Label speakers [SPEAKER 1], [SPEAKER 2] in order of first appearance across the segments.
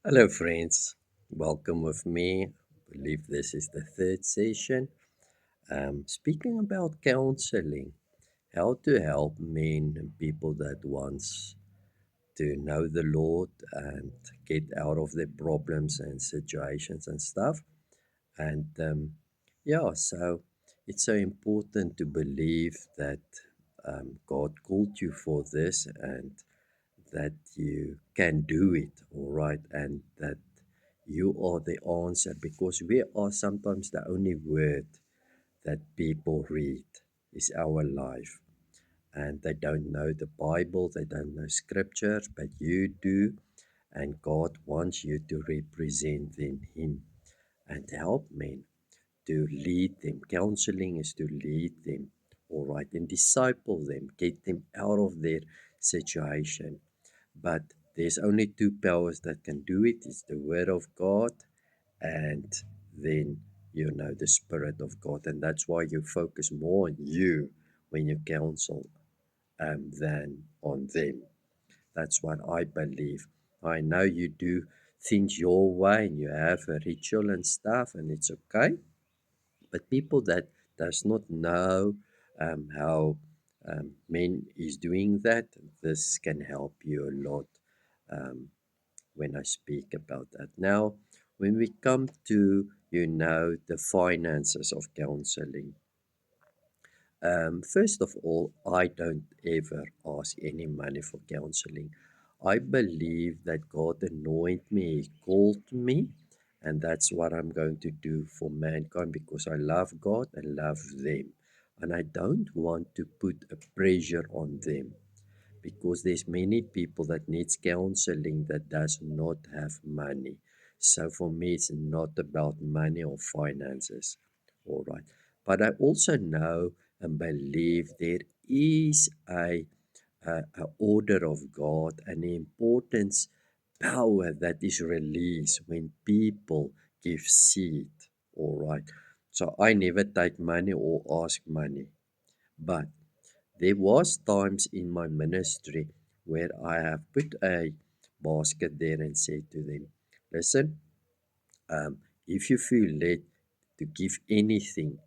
[SPEAKER 1] Hello, friends. Welcome with me. I believe this is the third session. Speaking about counseling, how to help men and people that wants to know the Lord and get out of their problems and situations and stuff. And so it's so important to believe that God called you for this and that you can do it, all right, and that you are the answer because we are sometimes the only word that people read is our life. And they don't know the Bible, they don't know scripture, but you do. And God wants you to represent them, Him, and help men to lead them. Counseling is to lead them, all right, and disciple them, get them out of their situation. But there's only two powers that can do it. It's the Word of God and then the Spirit of God. And that's why you focus more on you when you counsel than on them. That's what I believe. I know you do things your way and you have a ritual and stuff, and it's okay. But people that does not know how men is doing that, this can help you a lot um, when I speak about that. Now, when we come to the finances of counseling, first of all, I don't ever ask any money for counseling. I believe that God anointed me, He called me, and that's what I'm going to do for mankind because I love God and love them. And I don't want to put a pressure on them because there's many people that needs counseling that does not have money. So for me, it's not about money or finances. All right. But I also know and believe there is a order of God and the importance power that is released when people give seed. All right. So I never take money or ask money. But there was times in my ministry where I have put a basket there and said to them, listen, if you feel led to give anything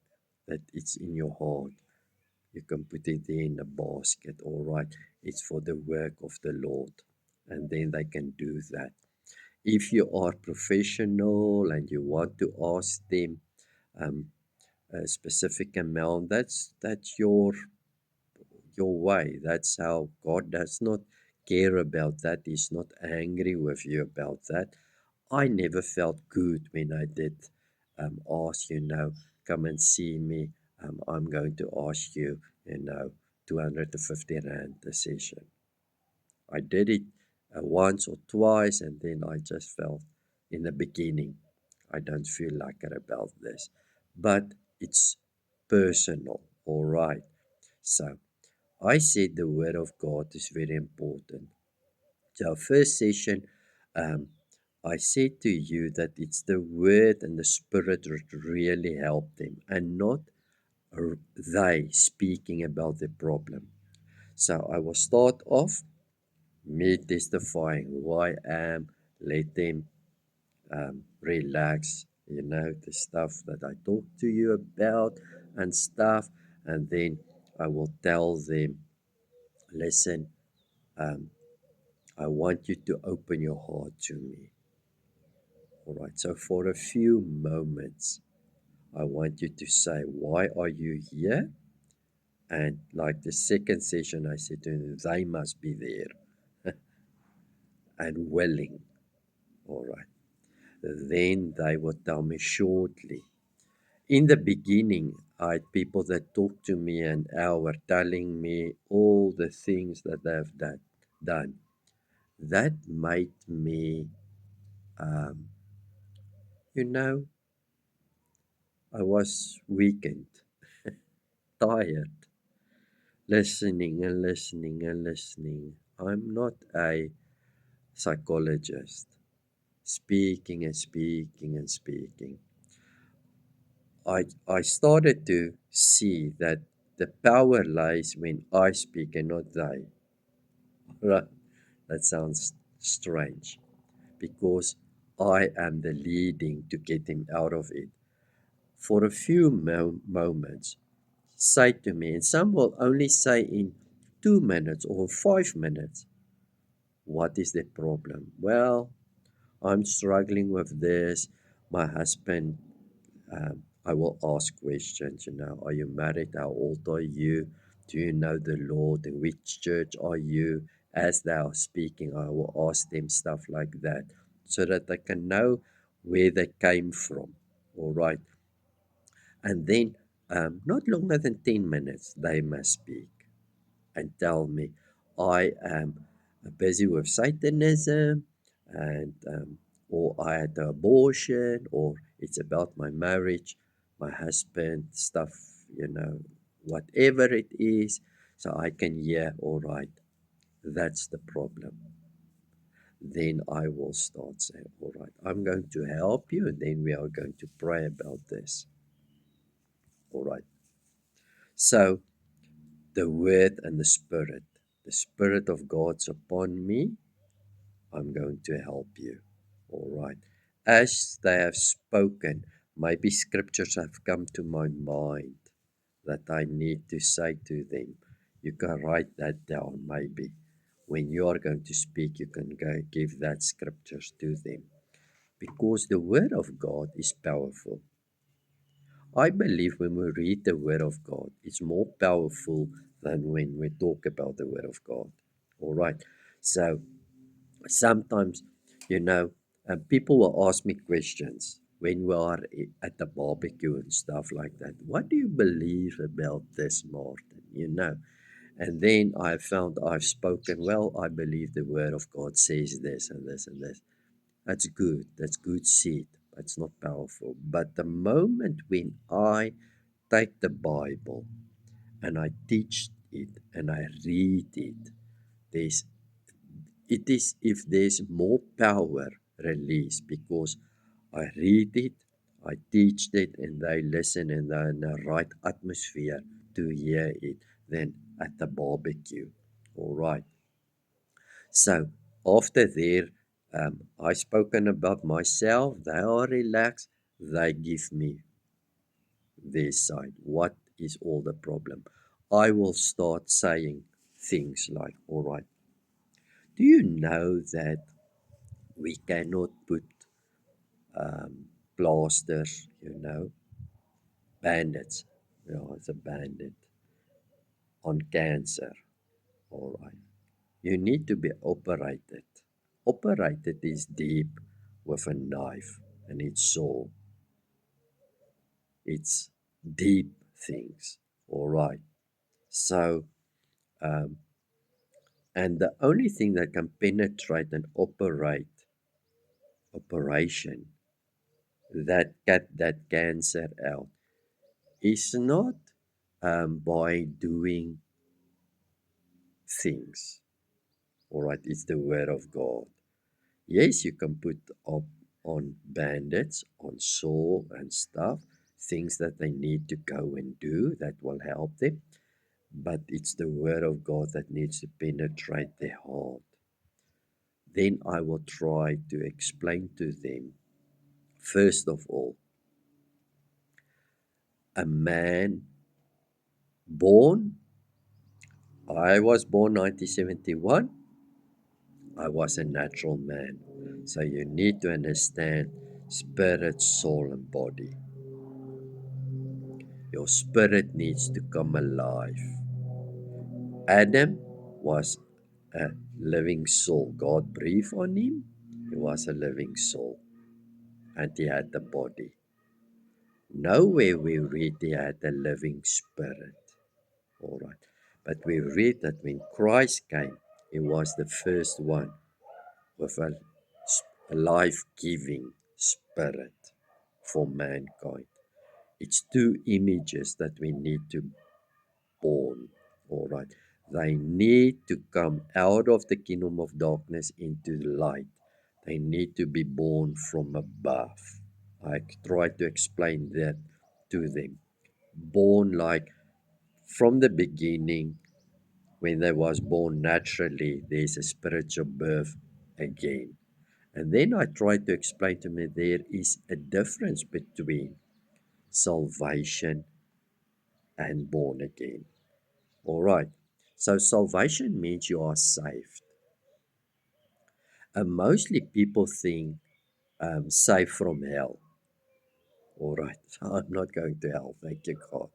[SPEAKER 1] that it's in your heart, you can put it there in a basket, all right? It's for the work of the Lord. And then they can do that. If you are professional and you want to ask them um, a specific amount, that's your way. That's how God does not care about that. He's not angry with you about that. I never felt good when I did ask, come and see me. I'm going to ask you, 250 Rand a session. I did it once or twice, and then I just felt in the beginning, I don't feel like it about this. But it's personal, all right. So I said the word of God is very important. So, our first session, um, I said to you that it's the word and the spirit that really help them and not they speaking about the problem. So, I will start off me testifying who I am, let them relax, the stuff that I talk to you about and stuff, and then I will tell them, listen, um, I want you to open your heart to me. All right. So for a few moments, I want you to say, why are you here? And like the second session, I said to them, they must be there and willing. All right. Then they will tell me shortly. In the beginning, I had people that talked to me an hour telling me all the things that they have done. That made me, um, you know, I was weakened, tired, listening and listening and listening. I'm not a psychologist, speaking and speaking and speaking. I started to see that the power lies when I speak and not they. Right? That sounds strange because I am the leading to get him out of it. For a few moments, say to me, and some will only say in 2 minutes or 5 minutes, what is the problem? Well, I'm struggling with this. My husband, I will ask questions, are you married? How old are you? Do you know the Lord? In which church are you? As they are speaking, I will ask them stuff like that so that I can know where they came from. All right. And then, not longer than 10 minutes, they must speak and tell me, I am busy with Satanism, and or I had an abortion, or it's about my marriage, my husband, stuff, whatever it is. So I can hear, all right, that's the problem. Then I will start saying, all right, I'm going to help you, and then we are going to pray about this. All right. So the word and the spirit. The spirit of God's upon me. I'm going to help you. All right. As they have spoken, maybe scriptures have come to my mind that I need to say to them. You can write that down, maybe. When you are going to speak, you can go give that scriptures to them. Because the word of God is powerful. I believe when we read the Word of God, it's more powerful than when we talk about the Word of God. All right. So sometimes, you know, people will ask me questions when we are at the barbecue and stuff like that. What do you believe about this, Martin? And then I found I've spoken, well, I believe the Word of God says this and this and this. That's good. That's good seed. It's not powerful. But the moment when I take the Bible and I teach it and I read it, there's it is if there's more power released because I read it, I teach it, and they listen and they're in the right atmosphere to hear it than at the barbecue. All right. So after there, I spoken about myself. They are relaxed. They give me their side. What is all the problem? I will start saying things like, all right, do you know that we cannot put plasters, bandits, it's a bandit, on cancer? All right. You need to be operated. Operated is deep with a knife and it's sore. It's deep things. All right. So, um, and the only thing that can penetrate and operation that cut that cancer out is not by doing things. All right, it's the word of God. Yes, you can put up on bandits, on sore and stuff, things that they need to go and do that will help them. But it's the word of God that needs to penetrate their heart. Then I will try to explain to them, first of all, a man born, I was born 1971, I was a natural man. So you need to understand spirit, soul, and body. Your spirit needs to come alive. Adam was a living soul. God breathed on him. He was a living soul. And he had the body. Nowhere we read he had a living spirit. All right. But we read that when Christ came, he was the first one with a life-giving spirit for mankind. It's two images that we need to born. All right. They need to come out of the kingdom of darkness into the light. They need to be born from above. I try to explain that to them. Born like from the beginning, when they was born naturally, there's a spiritual birth again. And then I tried to explain to me there is a difference between salvation and born again. All right. So salvation means you are saved. And mostly people think saved from hell. All right. So I'm not going to hell. Thank you, God.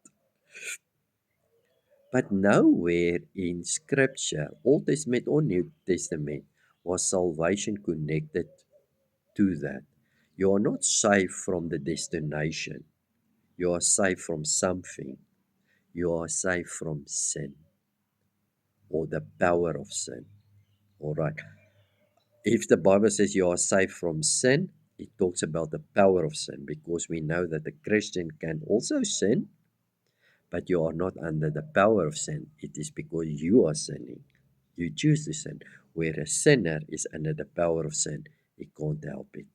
[SPEAKER 1] But nowhere in Scripture, Old Testament or New Testament, was salvation connected to that. You are not saved from the destination. You are saved from something. You are saved from sin or the power of sin. All right. If the Bible says you are saved from sin, it talks about the power of sin because we know that a Christian can also sin, but you are not under the power of sin. It is because you are sinning. You choose to sin. Where a sinner is under the power of sin, he can't help it.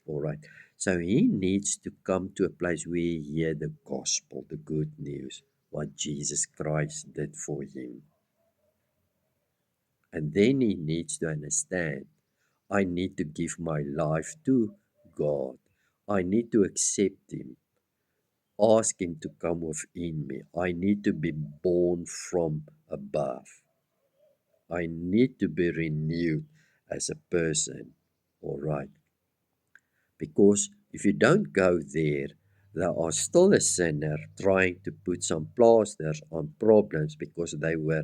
[SPEAKER 1] All right. So he needs to come to a place where he hear the gospel, the good news, what Jesus Christ did for him. And then he needs to understand, I need to give my life to God. I need to accept him. Ask him to come within me. I need to be born from above. I need to be renewed as a person. All right. Because if you don't go there, there are still a sinner trying to put some plasters on problems because they were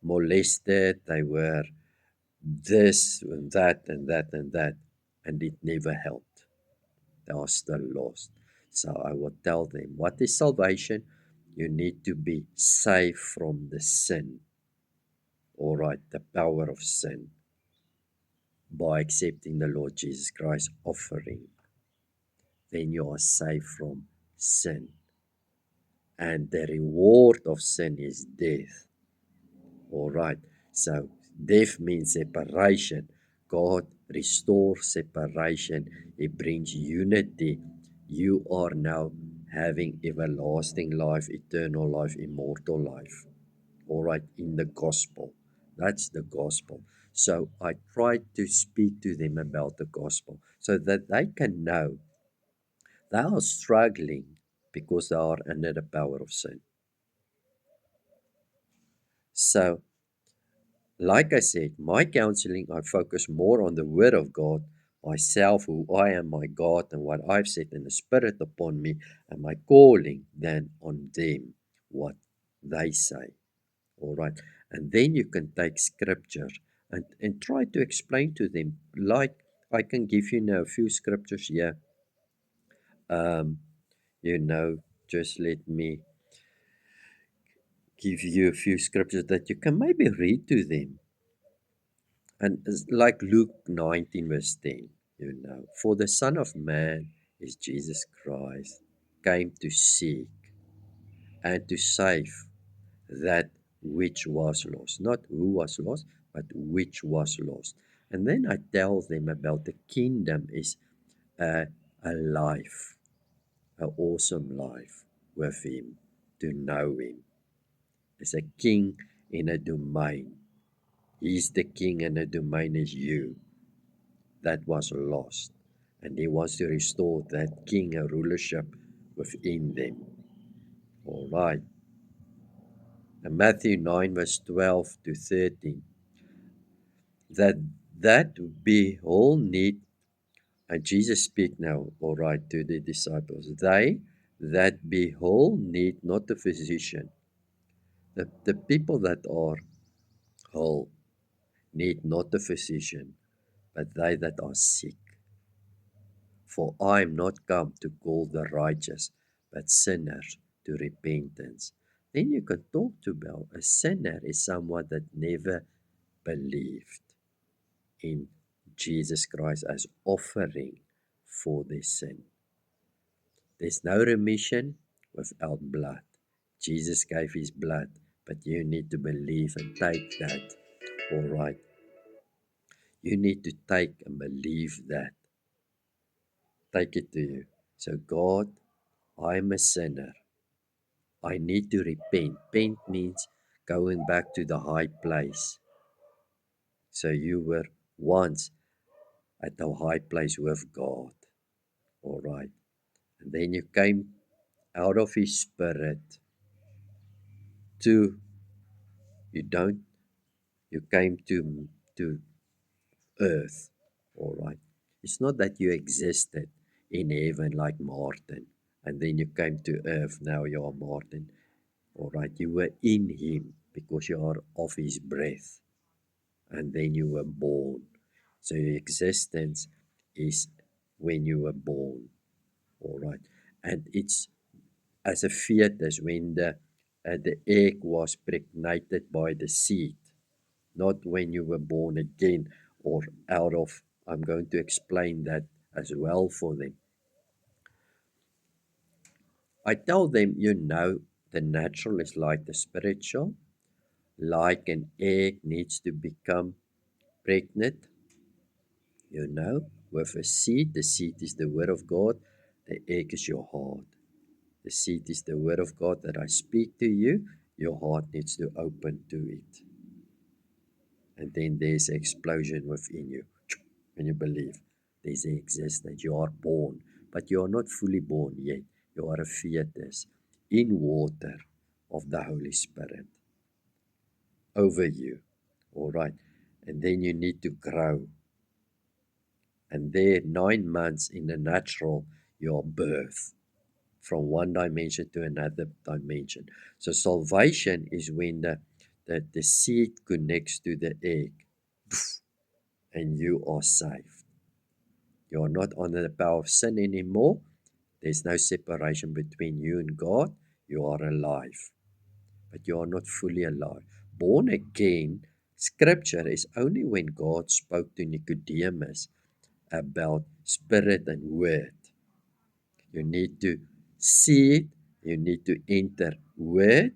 [SPEAKER 1] molested, they were this and that and that and that, and it never helped. They are still lost. So I will tell them, what is salvation? You need to be saved from the sin. All right, the power of sin by accepting the Lord Jesus Christ's offering. Then you are saved from sin. And the reward of sin is death. All right. So death means separation. God restores separation. He brings unity. You are now having everlasting life, eternal life, immortal life. All right. In the gospel. That's the gospel. So I try to speak to them about the gospel so that they can know they are struggling because they are under the power of sin. So like I said, my counseling, I focus more on the Word of God, myself, who I am, my God, and what I've said, and the Spirit upon me, and my calling, than on them, what they say. All right. And then you can take scripture and try to explain to them. Like I can give you now a few scriptures here. Um, you know, just let me give you a few scriptures that you can maybe read to them. And it's like Luke 19, verse 10, for the Son of Man is Jesus Christ, came to seek and to save that which was lost. Not who was lost, but which was lost. And then I tell them about the kingdom is a, a life, an awesome life with Him, to know Him. As a king in a domain. He's the king and the domain is you. That was lost. And he wants to restore that king and rulership within them. All right. And Matthew 9, verse 12 to 13. That be whole need, and Jesus speak now, all right, to the disciples. They that be whole need not a physician. The people that are whole need not a physician, but they that are sick. For I am not come to call the righteous, but sinners to repentance. Then you can talk to Bell. A sinner is someone that never believed in Jesus Christ as offering for their sin. There's no remission without blood. Jesus gave his blood, but you need to believe and take that. All right. You need to take and believe that. Take it to you. So, God, I'm a sinner. I need to repent. Repent means going back to the high place. So you were once at the high place with God. All right. And then you came out of his spirit to, you don't, you came to earth. All right. It's not that you existed in heaven like Martin and then you came to earth. Now you are Martin. All right. You were in him because you are of his breath and then you were born. So your existence is when you were born. All right. And it's as a fetus when the egg was pregnated by the seed, not when you were born again or out of. I'm going to explain that as well for them. I tell them, the natural is like the spiritual, like an egg needs to become pregnant, with a seed. The seed is the word of God, the egg is your heart. The seed is the word of God that I speak to you. Your heart needs to open to it. And then there's an explosion within you. When you believe there's an existence, you are born, but you are not fully born yet. You are a fetus in water of the Holy Spirit over you. All right. And then you need to grow. And there, 9 months in the natural, your birth from one dimension to another dimension. So salvation is when the seed connects to the egg and you are saved. You are not under the power of sin anymore. There's no separation between you and God. You are alive, but you are not fully alive. Born again, scripture is only when God spoke to Nicodemus about spirit and word. You need to see it, you need to enter word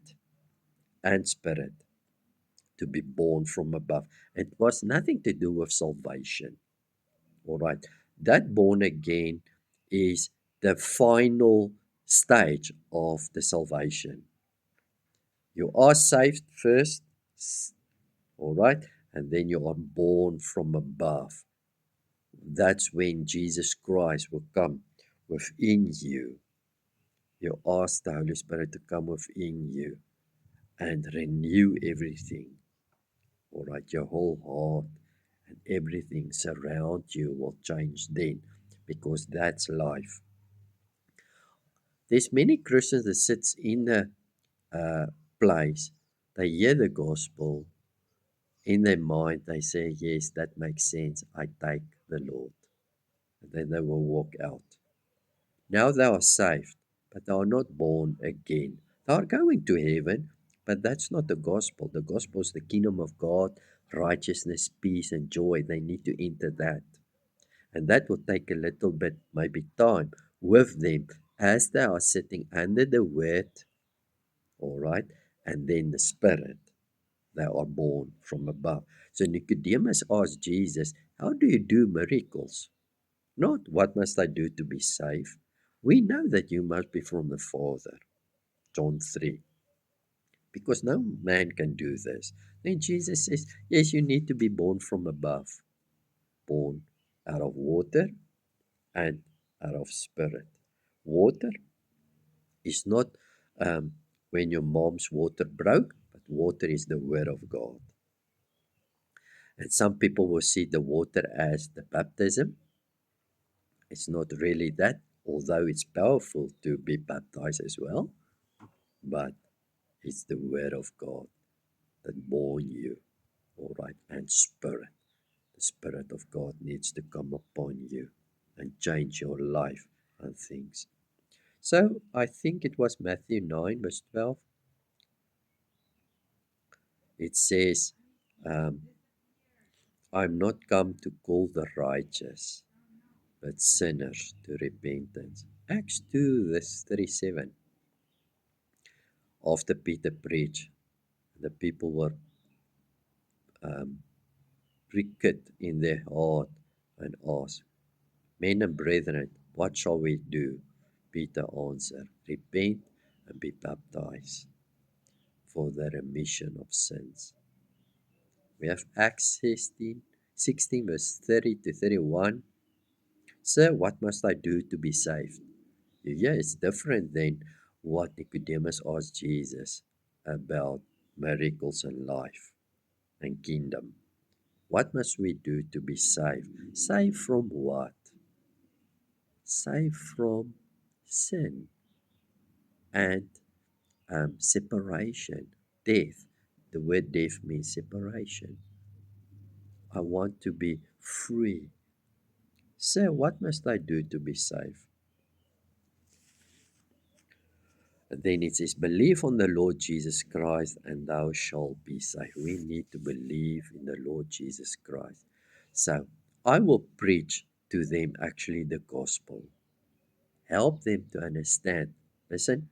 [SPEAKER 1] and spirit to be born from above. It was nothing to do with salvation. All right. That born again is the final stage of the salvation. You are saved first, all right, and then you are born from above. That's when Jesus Christ will come within you. You ask the Holy Spirit to come within you and renew everything. All right, your whole heart and everything surround you will change then because that's life. There's many Christians that sits in a place, they hear the gospel, in their mind they say, yes, that makes sense, I take the Lord. And then they will walk out. Now they are saved, but they are not born again. They are going to heaven, but that's not the gospel. The gospel is the kingdom of God, righteousness, peace, and joy. They need to enter that. And that will take a little bit, maybe time, with them as they are sitting under the word, all right, and then the spirit. They are born from above. So Nicodemus asked Jesus, how do you do miracles? Not what must I do to be saved? We know that you must be from the Father. John 3. Because no man can do this. Then Jesus says, yes, you need to be born from above. Born out of water and out of spirit. Water is not when your mom's water broke, but water is the word of God. And some people will see the water as the baptism. It's not really that, although it's powerful to be baptized as well, but it's the word of God that born you, all right, and spirit. The spirit of God needs to come upon you and change your life and things. So I think it was Matthew 9, verse 12. It says, I'm not come to call the righteous, but sinners to repentance. Acts 2, verse 37. After Peter preached, the people were pricked in their heart and asked, men and brethren, what shall we do? Peter answered, repent and be baptized for the remission of sins. We have Acts 16, 16, verse 30 to 31. Sir, what must I do to be saved? Yeah, it's different than what Nicodemus asked Jesus about miracles and life and kingdom. What must we do to be saved? Saved from what? Saved from sin and separation, death. The word death means separation. I want to be free. Sir, what must I do to be saved? And then it says, believe on the Lord Jesus Christ and thou shalt be saved. We need to believe in the Lord Jesus Christ. So I will preach to them actually the gospel. Help them to understand. Listen,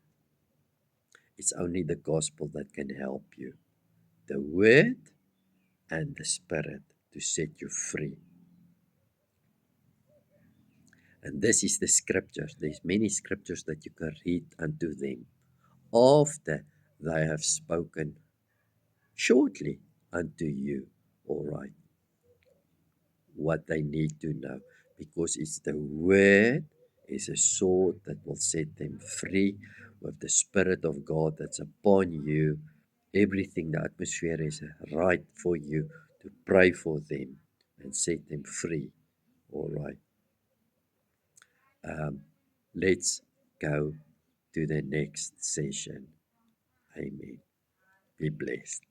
[SPEAKER 1] it's only the gospel that can help you. The word and the spirit to set you free. And this is the scriptures. There's many scriptures that you can read unto them after they have spoken shortly unto you. All right. What they need to know. Because it's the word is a sword that will set them free with the Spirit of God that's upon you. Everything, the atmosphere is right for you to pray for them and set them free. All right. Let's go to the next session. Amen. Be blessed.